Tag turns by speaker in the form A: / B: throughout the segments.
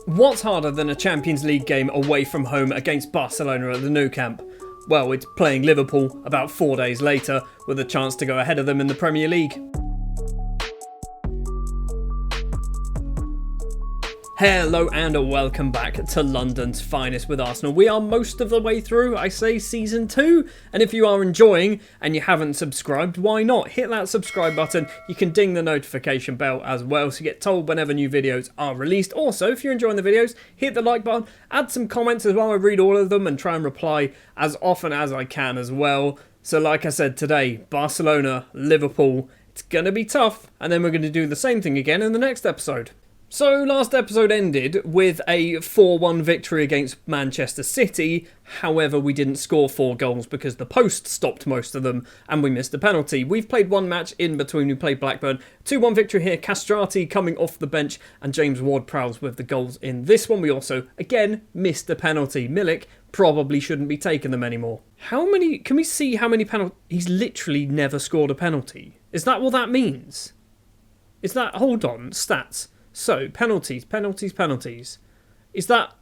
A: What's harder than a Champions League game away from home against Barcelona at the Nou Camp? Well, it's playing Liverpool about 4 days later with a chance to go ahead of them in the Premier League. Hello and welcome back to London's Finest with Arsenal. We are most of the way through, I say, Season 2. And if you are enjoying and you haven't subscribed, why not? Hit that subscribe button. You can ding the notification bell as well so you get told whenever new videos are released. Also, if you're enjoying the videos, hit the like button. Add some comments as well. I read all of them and try and reply as often as I can as well. So like I said today, Barcelona, Liverpool, it's going to be tough. And then we're going to do the same thing again in the next episode. So last episode ended with a 4-1 victory against Manchester City. However, we didn't score 4 goals because the post stopped most of them and we missed a penalty. We've played one match in between. We played Blackburn. 2-1 victory here. Castrati coming off the bench and James Ward-Prowse with the goals in this one. We also, again, missed a penalty. Milik probably shouldn't be taking them anymore. Can we see how many penalties? He's literally never scored a penalty. Is that what that means? Hold on, stats. So, penalties. Is that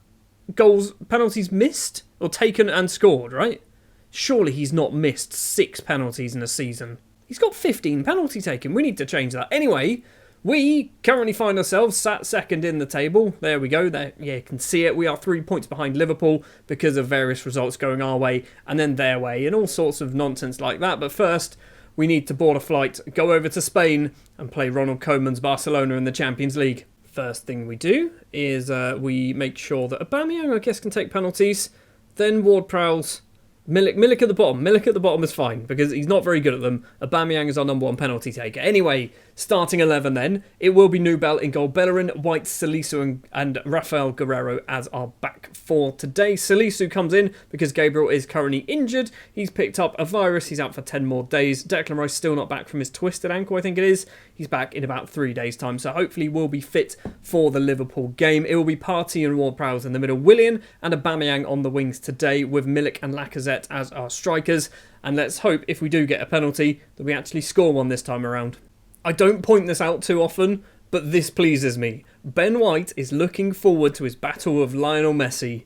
A: penalties missed or taken and scored, right? Surely he's not missed 6 penalties in a season. He's got 15 penalty taken. We need to change that. Anyway, we currently find ourselves sat second in the table. There we go. There, yeah, you can see it. We are 3 points behind Liverpool because of various results going our way and then their way and all sorts of nonsense like that. But first, we need to board a flight, go over to Spain and play Ronald Koeman's Barcelona in the Champions League. First thing we do is we make sure that Aubameyang, I guess, can take penalties. Then Ward-Prowse. Milik at the bottom. Milik at the bottom is fine because he's not very good at them. Aubameyang is our number 1 penalty taker. Anyway, starting 11 then. It will be Nubel in goal. Bellerin, White, Salisu and Rafael Guerreiro as our back 4 today. Salisu comes in because Gabriel is currently injured. He's picked up a virus. He's out for 10 more days. Declan Rice still not back from his twisted ankle, I think it is. He's back in about 3 days' time. So hopefully we'll be fit for the Liverpool game. It will be Partey and Ward-Prowse in the middle. Willian and Aubameyang on the wings today with Milik and Lacazette as our strikers, and let's hope if we do get a penalty that we actually score one this time around. I don't point this out too often, but this pleases me. Ben White is looking forward to his battle with Lionel Messi.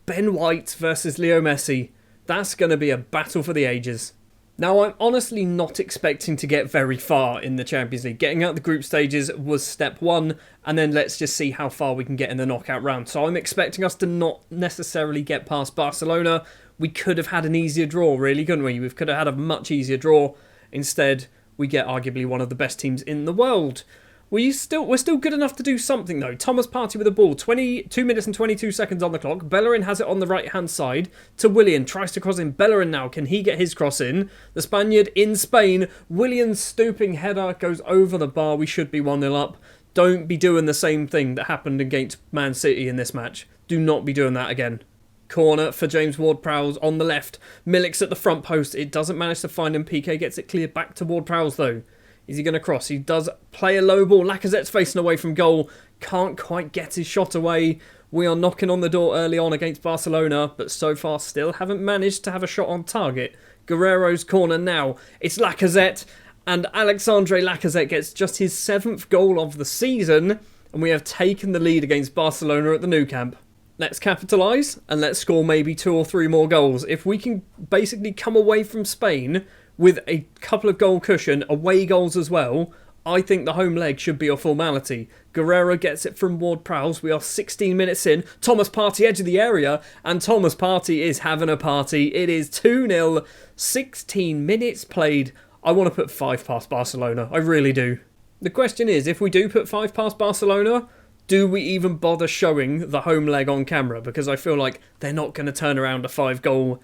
A: Ben White versus Leo Messi. That's going to be a battle for the ages. Now, I'm honestly not expecting to get very far in the Champions League. Getting out the group stages was step 1, and then let's just see how far we can get in the knockout round. So I'm expecting us to not necessarily get past Barcelona. We could have had an easier draw, really, couldn't we? We could have had a much easier draw. Instead, we get arguably one of the best teams in the world. We're still good enough to do something, though. Thomas Partey with the ball. 22 minutes and 22 seconds on the clock. Bellerin has it on the right-hand side to Willian. Tries to cross in. Bellerin now. Can he get his cross in? The Spaniard in Spain. Willian's stooping header goes over the bar. We should be 1-0 up. Don't be doing the same thing that happened against Man City in this match. Do not be doing that again. Corner for James Ward-Prowse on the left. Milik's at the front post. It doesn't manage to find him. PK gets it cleared back to Ward-Prowse, though. Is he going to cross? He does play a low ball. Lacazette's facing away from goal. Can't quite get his shot away. We are knocking on the door early on against Barcelona, but so far still haven't managed to have a shot on target. Guerreiro's corner now. It's Lacazette, and Alexandre Lacazette gets just his 7th goal of the season, and we have taken the lead against Barcelona at the Nou Camp. Let's capitalise, and let's score maybe 2 or 3 more goals. If we can basically come away from Spain with a couple of goal cushion, away goals as well, I think the home leg should be a formality. Guerreiro gets it from Ward-Prowse. We are 16 minutes in. Thomas Partey edge of the area, and Thomas Partey is having a party. It is 2-0, 16 minutes played. I want to put 5 past Barcelona. I really do. The question is, if we do put 5 past Barcelona, do we even bother showing the home leg on camera? Because I feel like they're not going to turn around a 5-goal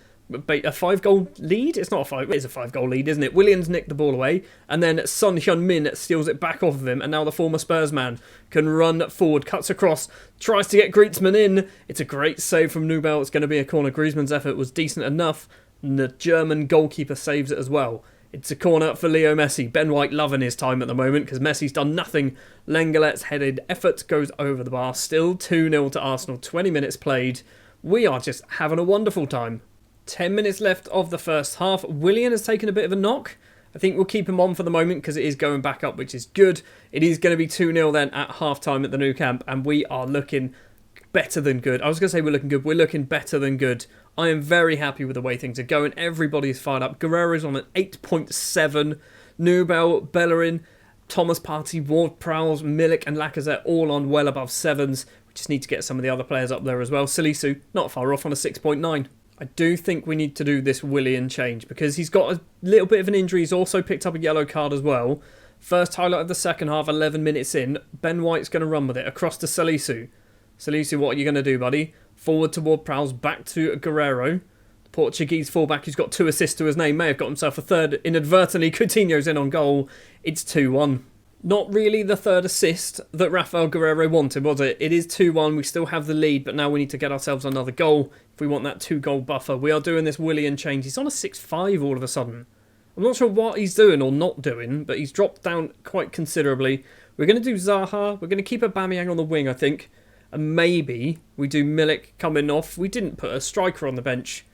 A: lead? It's not a 5. It's a 5-goal lead, isn't it? Williams nicked the ball away, and then Son Heung-min steals it back off of him, and now the former Spurs man can run forward, cuts across, tries to get Griezmann in. It's a great save from Nubel. It's going to be a corner. Griezmann's effort was decent enough, and the German goalkeeper saves it as well. It's a corner for Leo Messi. Ben White loving his time at the moment because Messi's done nothing. Lengelet's headed effort goes over the bar. Still 2-0 to Arsenal. 20 minutes played. We are just having a wonderful time. 10 minutes left of the first half. Willian has taken a bit of a knock. I think we'll keep him on for the moment because it is going back up, which is good. It is going to be 2-0 then at half-time at the Nou Camp, and we are looking better than good. I was going to say we're looking good. We're looking better than good. I am very happy with the way things are going. Everybody is fired up. Guerrero's on an 8.7. Nubel, Bellerin, Thomas Partey, Ward-Prowse, Milik and Lacazette all on well above 7s. We just need to get some of the other players up there as well. Salisu, not far off on a 6.9. I do think we need to do this Willian change because he's got a little bit of an injury. He's also picked up a yellow card as well. First highlight of the second half, 11 minutes in. Ben White's going to run with it across to Salisu. Salisu, what are you going to do, buddy? Forward toward Prowse, back to Guerrero. The Portuguese fullback who's got 2 assists to his name may have got himself a third inadvertently. Coutinho's in on goal. It's 2-1. Not really the third assist that Rafael Guerrero wanted, was it? It is 2-1. We still have the lead, but now we need to get ourselves another goal if we want that 2-goal buffer. We are doing this Willian change. He's on a 6-5 all of a sudden. I'm not sure what he's doing or not doing, but he's dropped down quite considerably. We're going to do Zaha. We're going to keep Aubameyang on the wing, I think. And maybe we do Milik coming off. We didn't put a striker on the bench.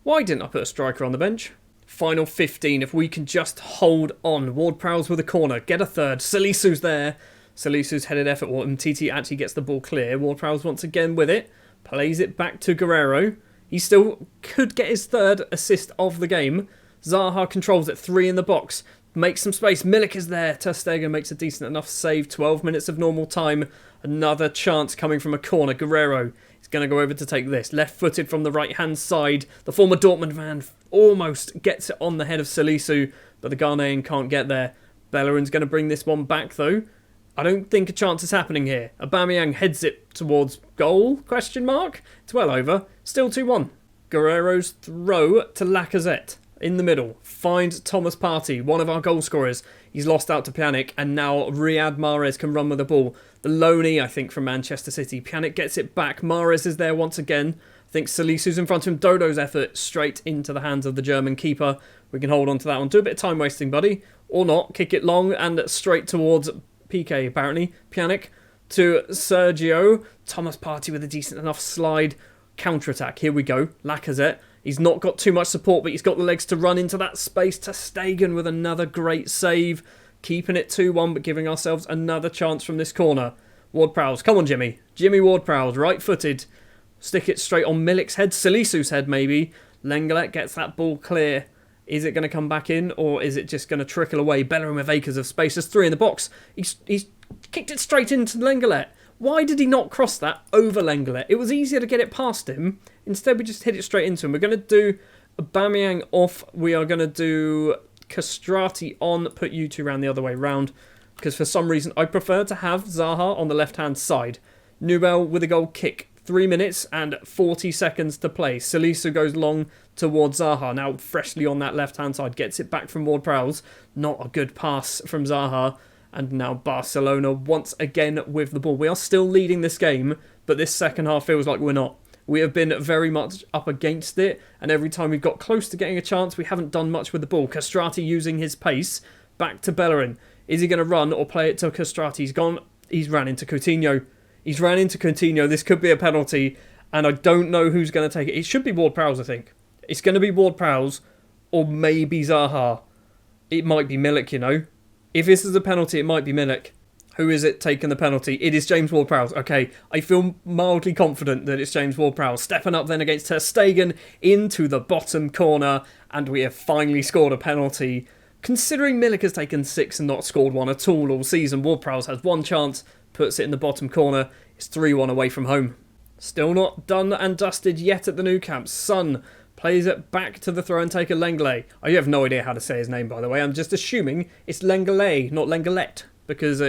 A: Why didn't I put a striker on the bench? Final 15, if we can just hold on. Ward-Prowse with a corner, get a third. Salisu's there. Salisu's headed effort. Titi actually gets the ball clear. Ward-Prowse once again with it. Plays it back to Guerrero. He still could get his third assist of the game. Zaha controls it, 3 in the box. Makes some space. Milik is there. Ter Stegen makes a decent enough save. 12 minutes of normal time. Another chance coming from a corner. Guerrero is going to go over to take this. Left-footed from the right-hand side. The former Dortmund man almost gets it on the head of Salisu, but the Ghanaian can't get there. Bellerin's going to bring this one back, though. I don't think a chance is happening here. Aubameyang heads it towards goal, question mark. It's well over. Still 2-1. Guerrero's throw to Lacazette. In the middle, finds Thomas Partey, one of our goal scorers. He's lost out to Pjanic, and now Riyad Mahrez can run with the ball. The loanee, I think, from Manchester City. Pjanic gets it back. Mahrez is there once again. I think Salisu's in front of him. Dodo's effort straight into the hands of the German keeper. We can hold on to that one. Do a bit of time wasting, buddy. Or not. Kick it long and straight towards PK, apparently. Pjanic to Sergio. Thomas Partey with a decent enough slide. Counter-attack. Here we go. Lacazette. He's not got too much support, but he's got the legs to run into that space. Ter Stegen with another great save. Keeping it 2-1, but giving ourselves another chance from this corner. Ward-Prowse. Come on, Jimmy. Jimmy Ward-Prowse, right-footed. Stick it straight on Milik's head. Salisu's head, maybe. Lenglet gets that ball clear. Is it going to come back in, or is it just going to trickle away? Bellerin with acres of space. There's 3 in the box. He's kicked it straight into Lenglet. Why did he not cross that over Lenglet? It was easier to get it past him. Instead, we just hit it straight into him. We're going to do Aubameyang off. We are going to do Castrati on. Put you two around the other way round. Because for some reason, I prefer to have Zaha on the left-hand side. Nubel with a goal kick. 3 minutes and 40 seconds to play. Salisu goes long towards Zaha. Now freshly on that left-hand side. Gets it back from Ward-Prowse. Not a good pass from Zaha. And now Barcelona once again with the ball. We are still leading this game, but this second half feels like we're not. We have been very much up against it, and every time we've got close to getting a chance, we haven't done much with the ball. Castrati using his pace. Back to Bellerin. Is he going to run or play it to Castrati? He's gone. He's ran into Coutinho. He's ran into Coutinho. This could be a penalty, and I don't know who's going to take it. It should be Ward-Prowse, I think. It's going to be Ward-Prowse or maybe Zaha. It might be Milik, you know. If this is a penalty, it might be Milik. Who is it taking the penalty? It is James Ward-Prowse. Okay, I feel mildly confident that it's James Ward-Prowse. Stepping up then against Ter Stegen into the bottom corner. And we have finally scored a penalty. Considering Milik has taken 6 and not scored one at all season, Ward-Prowse has one chance, puts it in the bottom corner. It's 3-1 away from home. Still not done and dusted yet at the Nou Camp. Son plays it back to the throw and taker Lenglet. I have no idea how to say his name, by the way. I'm just assuming it's Lenglet, not Lenglet, because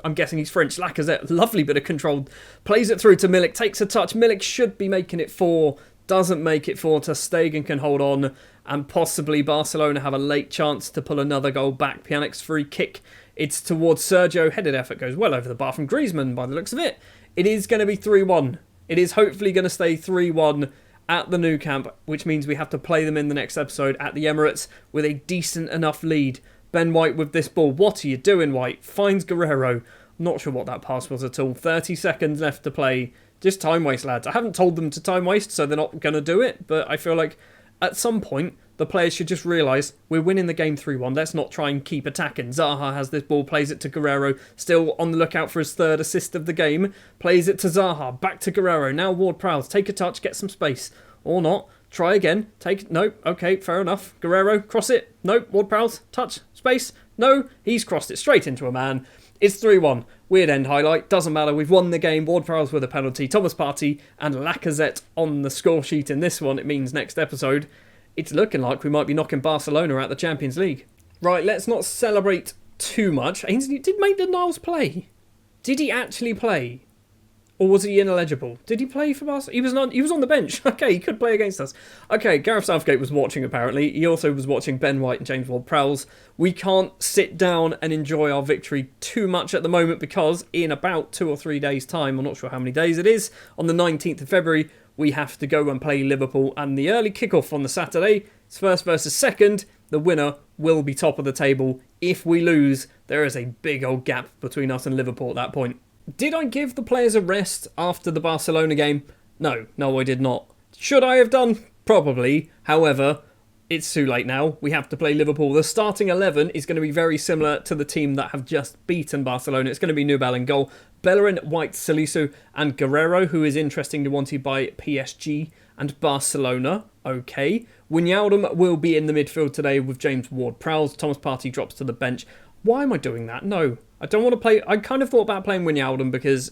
A: I'm guessing he's French. Lacazette, lovely bit of control. Plays it through to Milik, takes a touch. Milik should be making it 4. Doesn't make it 4. Ter Stegen can hold on, and possibly Barcelona have a late chance to pull another goal back. Pjanic's free kick. It's towards Sergio. Headed effort goes well over the bar from Griezmann, by the looks of it. It is going to be 3-1. It is hopefully going to stay 3-1 at the Nou Camp, which means we have to play them in the next episode at the Emirates with a decent enough lead. Ben White with this ball. What are you doing, White? Finds Guerrero. Not sure what that pass was at all. 30 seconds left to play. Just time waste, lads. I haven't told them to time waste, so they're not going to do it, but I feel like at some point the players should just realise we're winning the game 3-1. Let's not try and keep attacking. Zaha has this ball, plays it to Guerrero, still on the lookout for his third assist of the game. Plays it to Zaha, back to Guerrero. Now Ward-Prowse, take a touch, get some space. Or not. Try again. Nope. Okay, fair enough. Guerrero, cross it. Nope. Ward-Prowse, touch, space. No, he's crossed it straight into a man. It's 3-1. Weird end highlight. Doesn't matter. We've won the game. Ward-Prowse with a penalty. Thomas Partey and Lacazette on the score sheet in this one. It means next episode, it's looking like we might be knocking Barcelona out the Champions League. Right, let's not celebrate too much. Ainsley, did Maitland-Niles play? Did he actually play? Or was he ineligible? Did he play for Barcelona? He was on the bench. Okay, he could play against us. Okay, Gareth Southgate was watching apparently. He also was watching Ben White and James Ward-Prowse. We can't sit down and enjoy our victory too much at the moment because in about 2 or 3 days' time, I'm not sure how many days it is, on the 19th of February, we have to go and play Liverpool. And the early kickoff on the Saturday, it's first versus second. The winner will be top of the table. If we lose, there is a big old gap between us and Liverpool at that point. Did I give the players a rest after the Barcelona game? No, I did not. Should I have done? Probably. However, it's too late now. We have to play Liverpool. The starting 11 is going to be very similar to the team that have just beaten Barcelona. It's going to be Nubel in goal. Bellerin, White, Salisu and Guerrero, who is interestingly wanted by PSG and Barcelona. Okay. Wijnaldum will be in the midfield today with James Ward-Prowse. Thomas Partey drops to the bench. Why am I doing that? No, I don't want to play. I kind of thought about playing Wijnaldum because,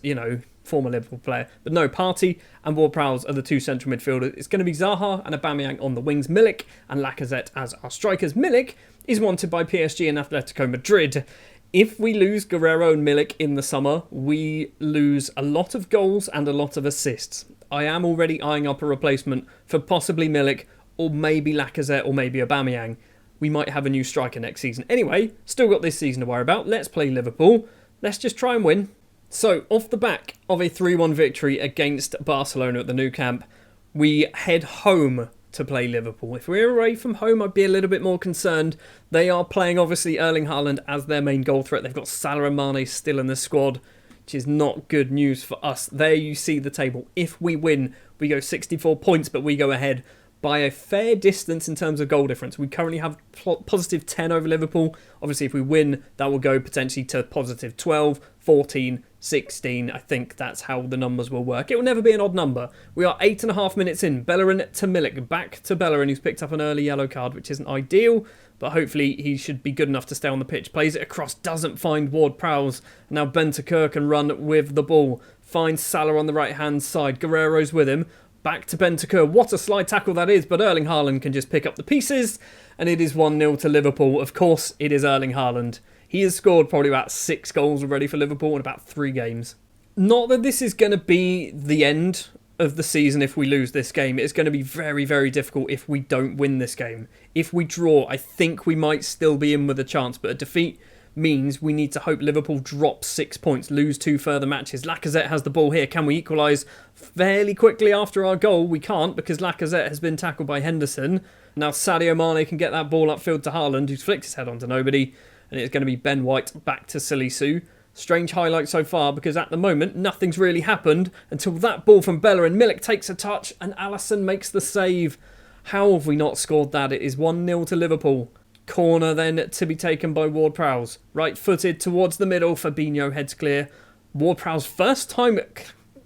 A: former Liverpool player. But no, Partey and Ward-Prowse are the two central midfielders. It's going to be Zaha and Aubameyang on the wings. Milik and Lacazette as our strikers. Milik is wanted by PSG and Atletico Madrid. If we lose Guerrero and Milik in the summer, we lose a lot of goals and a lot of assists. I am already eyeing up a replacement for possibly Milik or maybe Lacazette or maybe Aubameyang. We might have a new striker next season. Anyway, still got this season to worry about. Let's play Liverpool. Let's just try and win. So, off the back of a 3-1 victory against Barcelona at the Nou Camp, we head home to play Liverpool. If we're away from home, I'd be a little bit more concerned. They are playing, obviously, Erling Haaland as their main goal threat. They've got Salah and Mane still in the squad, which is not good news for us. There you see the table. If we win, we go 64 points, but we go ahead by a fair distance in terms of goal difference. We currently have positive 10 over Liverpool. Obviously, if we win, that will go potentially to positive 12, 14, 16. I think that's how the numbers will work. It will never be an odd number. We are 8.5 minutes in. Bellerin to Milik. Back to Bellerin, who's picked up an early yellow card, which isn't ideal, but hopefully he should be good enough to stay on the pitch. Plays it across, doesn't find Ward-Prowse. Now Bentancur can run with the ball. Finds Salah on the right-hand side. Guerrero's with him. Back to Bentancur. What a slide tackle that is, but Erling Haaland can just pick up the pieces, and it is 1-0 to Liverpool. Of course, it is Erling Haaland. He has scored probably about 6 goals already for Liverpool in about 3 games. Not that this is going to be the end of the season if we lose this game. It's going to be very, very difficult if we don't win this game. If we draw, I think we might still be in with a chance, but a defeat means we need to hope Liverpool drop 6 points, lose 2 further matches. Lacazette has the ball here. Can we equalise fairly quickly after our goal? We can't because Lacazette has been tackled by Henderson. Now Sadio Mane can get that ball upfield to Haaland, who's flicked his head onto nobody. And it's going to be Ben White back to Salisu. Strange highlight so far because at the moment nothing's really happened until that ball from Bellerin. Milik takes a touch and Alisson makes the save. How have we not scored that? It is 1-0 to Liverpool. Corner then to be taken by Ward-Prowse. Right-footed towards the middle. Fabinho heads clear. Ward-Prowse first time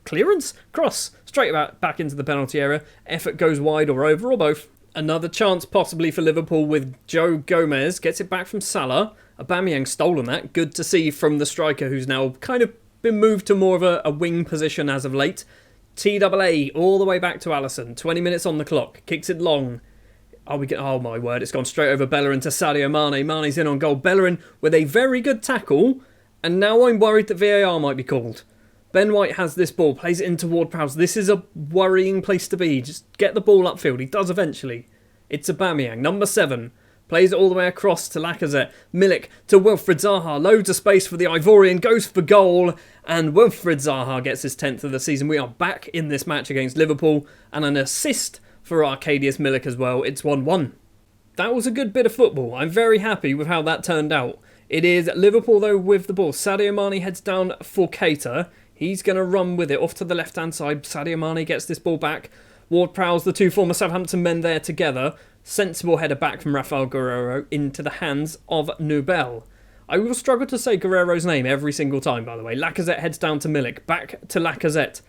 A: clearance? Cross. Straight back into the penalty area. Effort goes wide or over or both. Another chance possibly for Liverpool with Joe Gomez. Gets it back from Salah. Aubameyang stolen that. Good to see from the striker who's now kind of been moved to more of a wing position as of late. TAA all the way back to Alisson. 20 minutes on the clock. Kicks it long. Oh my word, it's gone straight over Bellerin to Sadio Mane. Mane's in on goal. Bellerin with a very good tackle. And now I'm worried that VAR might be called. Ben White has this ball, plays it in toward Prowse. This is a worrying place to be. Just get the ball upfield. He does eventually. It's Aubameyang, number 7. Plays it all the way across to Lacazette. Milik to Wilfried Zaha. Loads of space for the Ivorian. Goes for goal. And Wilfried Zaha gets his 10th of the season. We are back in this match against Liverpool. And an assist for Arkadiusz Milik as well. It's 1-1. That was a good bit of football. I'm very happy with how that turned out. It is Liverpool though with the ball. Sadio Mane heads down for Keita. He's going to run with it off to the left-hand side. Sadio Mane gets this ball back. Ward-Prowse, the two former Southampton men there together. Sensible header back from Rafael Guerreiro into the hands of Nubel. I will struggle to say Guerreiro's name every single time, by the way. Lacazette heads down to Milik. Back to Lacazette.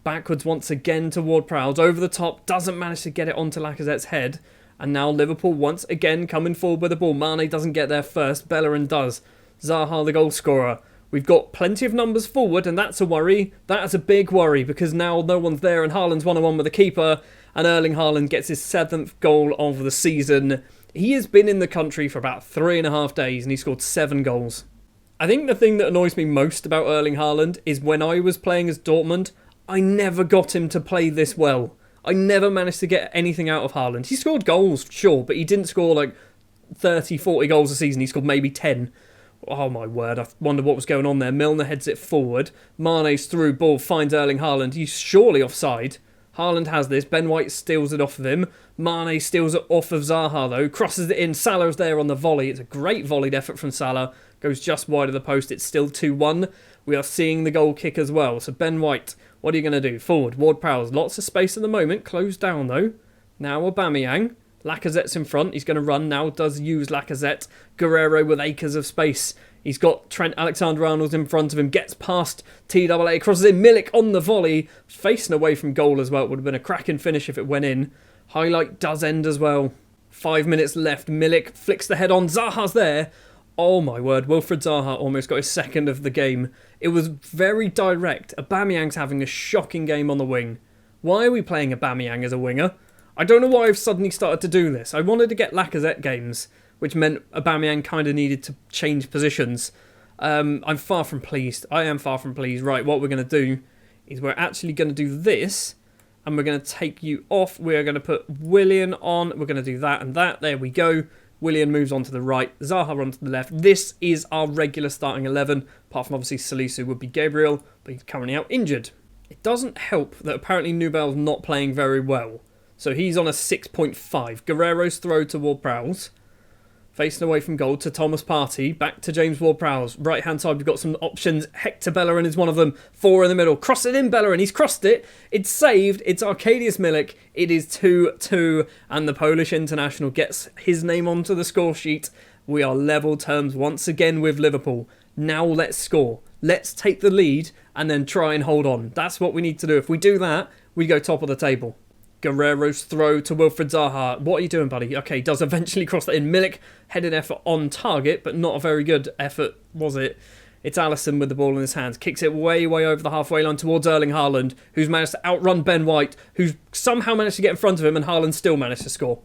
A: Backwards once again to Ward-Prowse. Over the top. Doesn't manage to get it onto Lacazette's head. And now Liverpool once again coming forward with the ball. Mane doesn't get there first. Bellerin does. Zaha, the goal scorer. We've got plenty of numbers forward, and that's a worry. That's a big worry, because now no one's there, and Haaland's 1-on-1 with the keeper, and Erling Haaland gets his 7th goal of the season. He has been in the country for about 3.5 days, and he scored 7 goals. I think the thing that annoys me most about Erling Haaland is when I was playing as Dortmund, I never got him to play this well. I never managed to get anything out of Haaland. He scored goals, sure, but he didn't score like 30, 40 goals a season. He scored maybe 10. Oh my word, I wonder what was going on there. Milner heads it forward. Mane's through ball, finds Erling Haaland. He's surely offside. Haaland has this. Ben White steals it off of him. Mane steals it off of Zaha though. Crosses it in. Salah's there on the volley. It's a great volleyed effort from Salah. Goes just wide of the post. It's still 2-1. We are seeing the goal kick as well. So Ben White, what are you going to do? Forward. Ward-Prowse. Lots of space at the moment. Closed down though. Now Aubameyang. Lacazette's in front. He's going to run now. Does use Lacazette. Guerreiro with acres of space. He's got Trent Alexander-Arnold in front of him. Gets past TAA. Crosses in. Milik on the volley. Facing away from goal as well. It would have been a cracking finish if it went in. Highlight does end as well. 5 minutes left. Milik flicks the head on. Zaha's there. Oh my word. Wilfried Zaha almost got his 2nd of the game. It was very direct. Aubameyang's having a shocking game on the wing. Why are we playing Aubameyang as a winger? I don't know why I've suddenly started to do this. I wanted to get Lacazette games, which meant Aubameyang kind of needed to change positions. I'm far from pleased. I am far from pleased. Right, what we're going to do is we're actually going to do this, and we're going to take you off. We're going to put Willian on. We're going to do that and that. There we go. Willian moves on to the right. Zaha runs to the left. This is our regular starting 11. Apart from obviously Salisu would be Gabriel, but he's currently out injured. It doesn't help that apparently Nubel's not playing very well. So he's on a 6.5. Guerreiro's throw to Ward-Prowse. Facing away from goal to Thomas Partey. Back to James Ward-Prowse. Right hand side, we've got some options. Hector Bellerin is one of them. 4 in the middle. Cross it in, Bellerin. He's crossed it. It's saved. It's Arkadiusz Milik. It is 2-2. And the Polish international gets his name onto the score sheet. We are level terms once again with Liverpool. Now let's score. Let's take the lead and then try and hold on. That's what we need to do. If we do that, we go top of the table. Guerreiro's throw to Wilfried Zaha. What are you doing, buddy? Okay, does eventually cross that in. Milik, headed effort on target, but not a very good effort, was it? It's Alisson with the ball in his hands. Kicks it way over the halfway line towards Erling Haaland, who's managed to outrun Ben White, who's somehow managed to get in front of him, and Haaland still managed to score.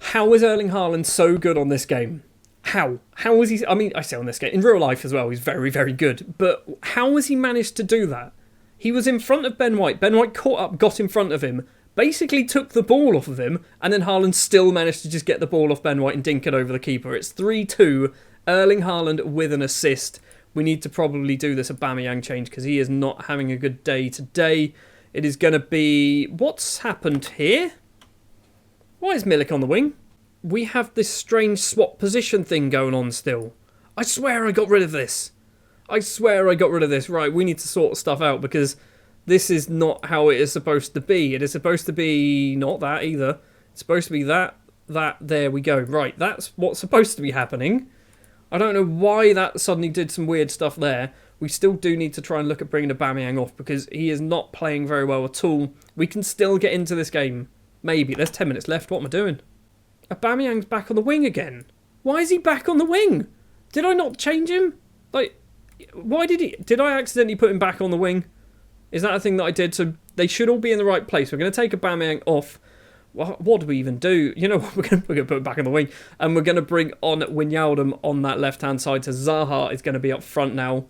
A: How is Erling Haaland so good on this game? How? How is he... I mean, I say on this game. In real life as well, he's very, very good. But how has he managed to do that? He was in front of Ben White. Ben White caught up, got in front of him, basically took the ball off of him, and then Haaland still managed to just get the ball off Ben White and dink it over the keeper. It's 3-2. Erling Haaland with an assist. We need to probably do this Aubameyang change because he is not having a good day today. It is going to be... What's happened here? Why is Milik on the wing? We have this strange swap position thing going on still. I swear I got rid of this. Right, we need to sort stuff out because this is not how it is supposed to be. It is supposed to be not that either. It's supposed to be that. There we go. Right, that's what's supposed to be happening. I don't know why that suddenly did some weird stuff there. We still do need to try and look at bringing Aubameyang off because he is not playing very well at all. We can still get into this game. Maybe. There's 10 minutes left. What am I doing? Aubameyang's back on the wing again. Why is he back on the wing? Did I not change him? Like... Why did I accidentally put him back on the wing? Is that a thing that I did? So they should all be in the right place. We're going to take Aubameyang off. What do we even do? You know what? We're going to put him back on the wing. And we're going to bring on Wijnaldum on that left-hand side. So Zaha is going to be up front now.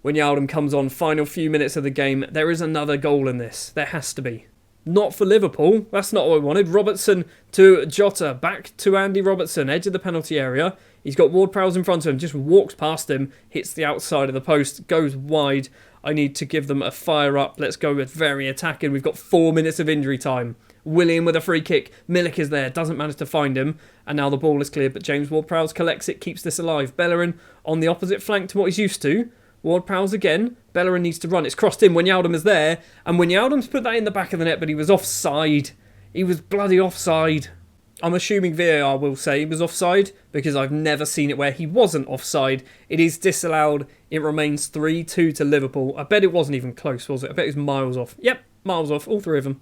A: Wijnaldum comes on. Final few minutes of the game. There is another goal in this. There has to be. Not for Liverpool. That's not what I wanted. Robertson to Jota. Back to Andy Robertson. Edge of the penalty area. He's got Ward-Prowse in front of him. Just walks past him. Hits the outside of the post. Goes wide. I need to give them a fire up. Let's go with very attacking. We've got 4 minutes of injury time. William with a free kick. Milik is there. Doesn't manage to find him. And now the ball is cleared. But James Ward-Prowse collects it. Keeps this alive. Bellerin on the opposite flank to what he's used to. Ward-Prowse again. Bellerin needs to run. It's crossed in. Wijnaldum is there. And Wijnaldum's put that in the back of the net, but he was offside. He was bloody offside. I'm assuming VAR will say he was offside because I've never seen it where he wasn't offside. It is disallowed. It remains 3-2 to Liverpool. I bet it wasn't even close, was it? I bet it was miles off. Yep, miles off. All three of them.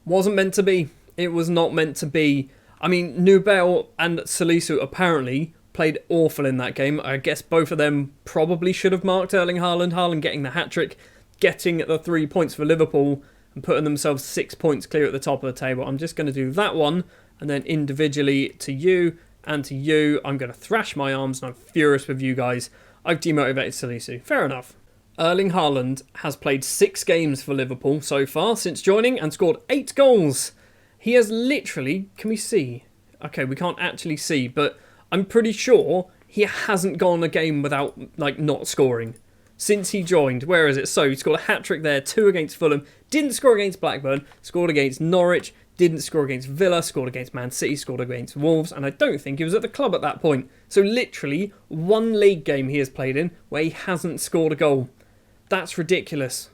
A: Wasn't meant to be. It was not meant to be. I mean, Nubel and Salisu apparently played awful in that game. I guess both of them probably should have marked Erling Haaland. Haaland getting the hat-trick, getting the 3 points for Liverpool and putting themselves 6 points clear at the top of the table. I'm just going to do that one. And then individually to you and to you, I'm going to thrash my arms and I'm furious with you guys. I've demotivated Salisu. Fair enough. Erling Haaland has played 6 games for Liverpool so far since joining and scored 8 goals. He has literally, can we see? Okay, we can't actually see, but I'm pretty sure he hasn't gone a game without, not scoring. Since he joined, where is it? So he scored a hat-trick there, 2 against Fulham, didn't score against Blackburn, scored against Norwich, didn't score against Villa, scored against Man City, scored against Wolves, and I don't think he was at the club at that point. So literally, 1 league game he has played in where he hasn't scored a goal. That's ridiculous.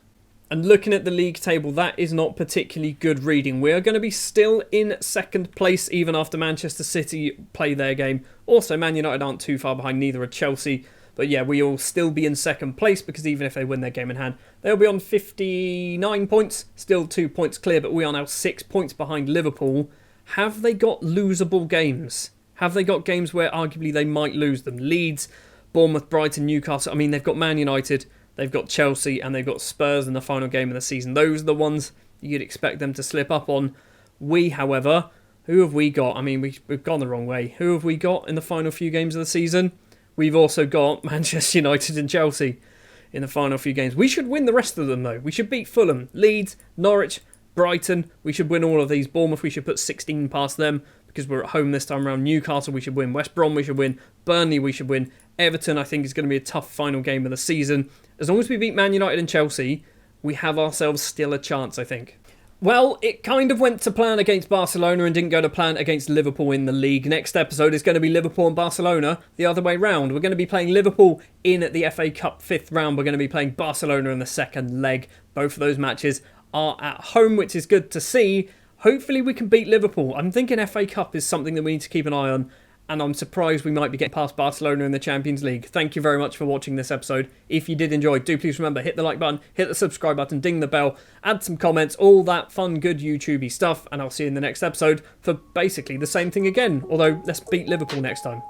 A: And looking at the league table, that is not particularly good reading. We are going to be still in second place even after Manchester City play their game. Also, Man United aren't too far behind, neither are Chelsea. But yeah, we will still be in second place because even if they win their game in hand, they'll be on 59 points, still 2 points clear, but we are now 6 points behind Liverpool. Have they got losable games? Have they got games where arguably they might lose them? Leeds, Bournemouth, Brighton, Newcastle. I mean, they've got Man United, they've got Chelsea, and they've got Spurs in the final game of the season. Those are the ones you'd expect them to slip up on. We, however, who have we got? I mean, we've gone the wrong way. Who have we got in the final few games of the season? We've also got Manchester United and Chelsea in the final few games. We should win the rest of them, though. We should beat Fulham, Leeds, Norwich, Brighton. We should win all of these. Bournemouth, we should put 16 past them because we're at home this time around. Newcastle, we should win. West Brom, we should win. Burnley, we should win. Everton, I think, is going to be a tough final game of the season. As long as we beat Man United and Chelsea, we have ourselves still a chance, I think. Well, it kind of went to plan against Barcelona and didn't go to plan against Liverpool in the league. Next episode is going to be Liverpool and Barcelona the other way round. We're going to be playing Liverpool in the FA Cup 5th round. We're going to be playing Barcelona in the second leg. Both of those matches are at home, which is good to see. Hopefully we can beat Liverpool. I'm thinking FA Cup is something that we need to keep an eye on. And I'm surprised we might be getting past Barcelona in the Champions League. Thank you very much for watching this episode. If you did enjoy, do please remember, hit the like button, hit the subscribe button, ding the bell, add some comments, all that fun, good YouTubey stuff. And I'll see you in the next episode for basically the same thing again. Although, let's beat Liverpool next time.